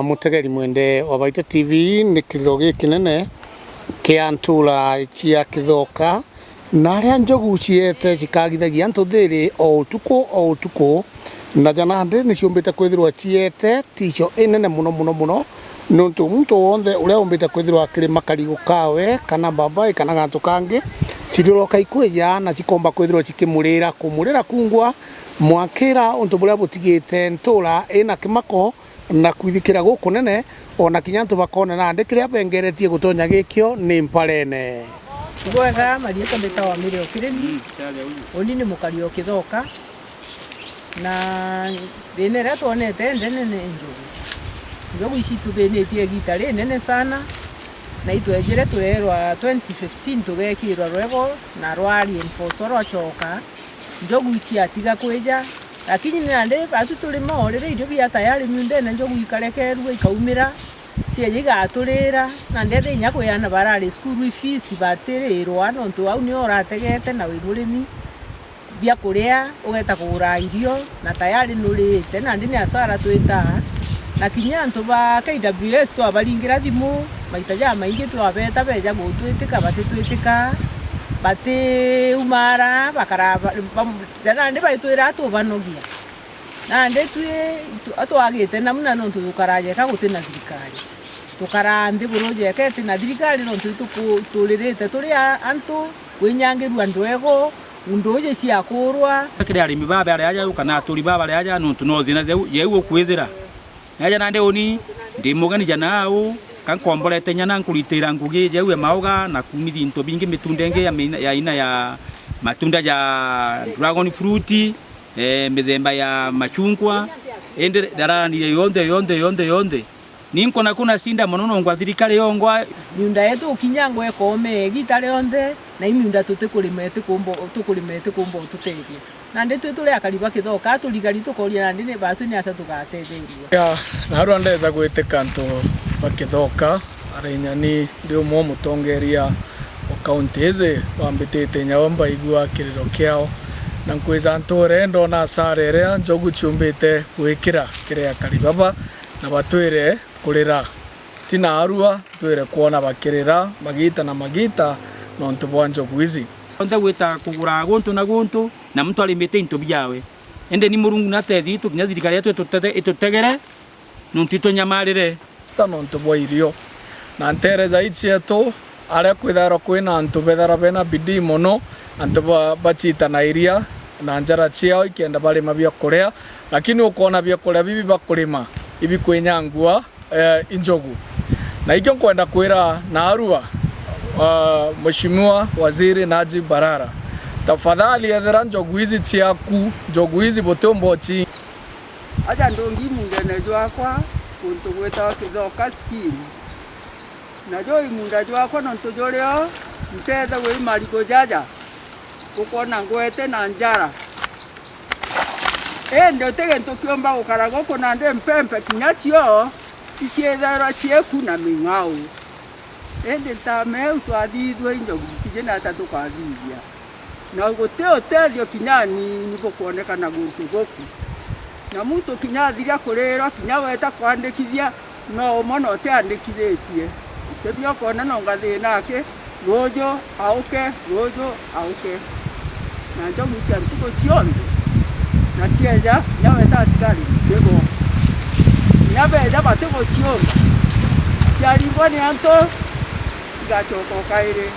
Mutegeri mwende wa Baita TV ni kiriro gikinene kia ntula cia kithoka na aria njogu ciete cikagithagia ntuthiri o utuku na jana ndi ni ciumbite kwithirwa ciete ticio inene muno nuntu muntu wothe uria umbite kwithirwa kirima karigu kawe kana babai kana gantu kangi ciroroka ikweja na cikomba kwithirwa cikimurira kumurira kungwa mwakira untu buria butigite ntula ina kimako na kwithikira guku nene ona kinyantu bakona na ndikiria bengeretie gutonya gikio ni mparene gwega marieta betawa mirio kireni oni ni mukario kithoka na thine ria tuonete ndene ni njogu ici tuthinetie gitari nene sana na itwenjire turerwa 2015 tugekirwa rwego na rwari enforce rwachoka njogu ici atiga kweja lakini nande batu tulimo rire irio bia tayari munde na njogu ikarekerwa ikaumira cieje gaturira na ndethe inya kuyana barari school fees batirirwa nontu au ni orategete na wimurimi bia kuria ugeta kugura irio na tayari nurite na ndini asara twita na kinyantu ba KWS to abaringira thimu maitaja maingi to abeta beja gutwitika batitwitika bate umara bakara dana ndi baitwira to banogia na ndetwe atwagite namuna nontu tukaraje ka gutina thirikari tukarandi buroje kete na thirikari nontu tulirite turi antu winyangirwa ndwego undoje cia kurwa kire arimi baba ari aja kana turi baba ari aja nontu no thina yeu kwithira naja nande oni ndi mugani jana au kankombolete nyana nkuritira ngugi jewe mauga na kumithi into bingi mitundenge ya ina ya matunda ya dragon fruit mithemba ya machungwa ende darani yonde ninko na kuna sinda monono ngwa thirikari yongwa miunda yetu ukinyango ekome gitare yonde na imiunda tutikulimete kumbo tuteithie na ndetu tuli akariba kithoka tuligari tukoria na ndine batu ni ata tugatetheria na rwandeza gwiteka ntu bakithoka arinyani ndio mo mutongeria o county eze wambitete nyawamba igua kiriro kiao na nkwiza ntore ndo na sarere njogu chumbite gwikira kiria karibaba na batwire kurira tina arua twire kuona bakirira magita nontu bwanjo gwizi onda gwita kugura guntu na guntu na mtu alimete into biawe ende ni murungu na tethi tu kinya thirikari yetu itutegere nontu tonyamarire nontu bwa irio na ntereza ichietu aria kwithara kwina antu bethara bena bidii muno antu bachita na iria na njara ciao ikenda bali mabia kuria lakini ukona bia kuria bibi bakulima ibi kwenyangua injogu na ikyo kwenda kwira na arua mheshimiwa waziri Najib Barara tafadhali ethera njogu hizi ciaku njogu hizi botombochi aja ndongi mungene jwakwa kuntu gweta kithoka scheme na jo imunda jwakwa nontu joreo nteza we mariko jaja ukona ngwete na njara ndio tege ntokiomba gukara goko na nde mpempe kinyacio iciethera cieku na ming'au ende tame utwathithwe injogu kijena tatu kathithia na guteo terio kinyani nibo kuonekana guntu goku na muntu kinyathiria kurira kinya weta kwandikithia no mono te andikithitie tebio kona no ngathina ake rojo auke na njogu cia ntuko cionde na cieja nyaweta asikari ndego nyabeja batego cionde ciaringwa ni anto igachoko kaire